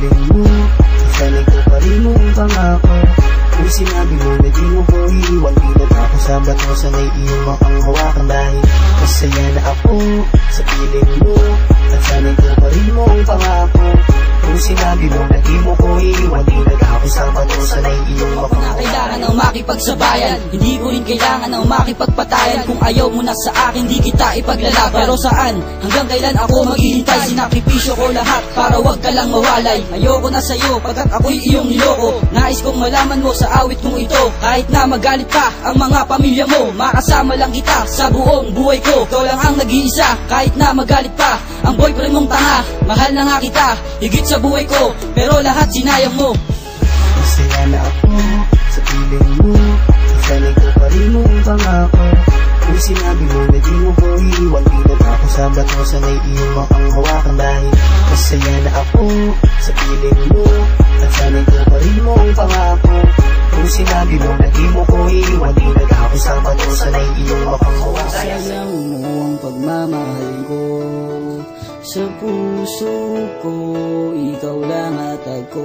piling mo, sana'y ko pa rin mong pangako. Kung sinabi mo na di mo ko iiwan, di na ako sa bato, sana'y iyong makanghawakan. Dahil masaya na ako sa piling mo, at sana'y ko pa rin mong pangako. Kung sinabi mo na di mo ko iiwan, di na ako sa bato, sana'y iyong makanghawakan. Kailangan na makipagsabayan, hindi ko rin kailangan na makipagpatayan. Kung ayaw mo na sa akin, di kita ipaglalaban. Pero saan, hanggang kailan ako maghihintay? Sinakripisyo ko lahat para wag ka lang mawalay. Ayoko na sa'yo pagkat ako'y iyong niloko. Nais kong malaman mo sa awit kong ito, kahit na magalit pa ang mga pamilya mo, makasama lang kita sa buong buhay ko. Ikaw lang ang nag-iisa, kahit na magalit pa ang boyfriend mong tanga. Mahal na nga kita, higit sa buhay ko, pero lahat sinayang mo. Masaya na ako sa piling mo, sana'y ko pa rin mong pangako. Kung sinabi mo na di mo ko iiwan, di na ako sa bato, sana'y iyong makanghawakan. Dahil masaya na ako sa piling mo, at sana'y ko pa rin mong pangako. Kung sinabi mo na di mo ko iiwan, di na ako sa bato, sana'y iyong makanghawakan. Sayang mo ang pagmamahal ko, sa puso ko, ikaw lang at ako.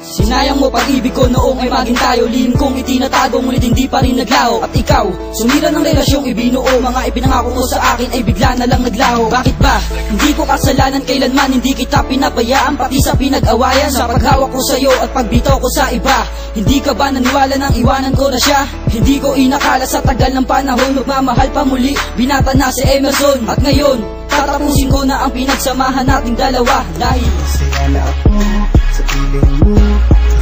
Sinayang mo pag-ibig ko noong ay maging tayo. Lihim kong itinatago, ngunit hindi pa rin naglaho. At ikaw, sumira ng relasyong ibinuo. Mga ipinangako mo sa akin ay bigla na lang naglaho. Bakit ba? Hindi ko kasalanan kailanman, hindi kita pinabayaan. Pati sa pinag-awayan, sa paghawak ko sa'yo at pagbitaw ko sa iba. Hindi ka ba naniwala nang iwanan ko na siya? Hindi ko inakala sa tagal ng panahon, magmamahal pa muli, binata na si Emerson. At ngayon, tatapusin ko na ang pinagsamahan nating dalawa. Dahil masaya na ako sa piling mo,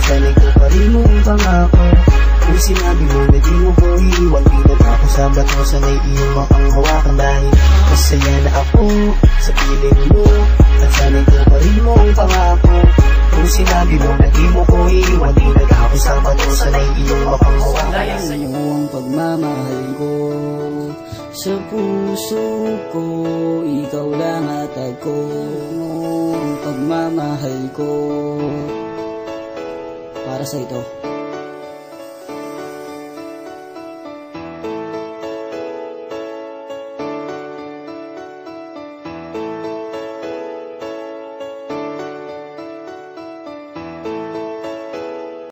sana'y ko pa rin mong pangako. Kung sinabi mo na di mo ko iiwan, di na ako sa bato, sana'y iyong makanghawakan. Dahil masaya na ako sa piling mo, at sana'y ko pa rin mong pangako. Kung sinabi mo na di mo ko iiwan, di na ako sa bato, sana'y iyong makanghawakan. sayang mo ang pagmamahal ko, sa puso ko, ikaw lang at ako. Ang pagmamahal ko para sa ito.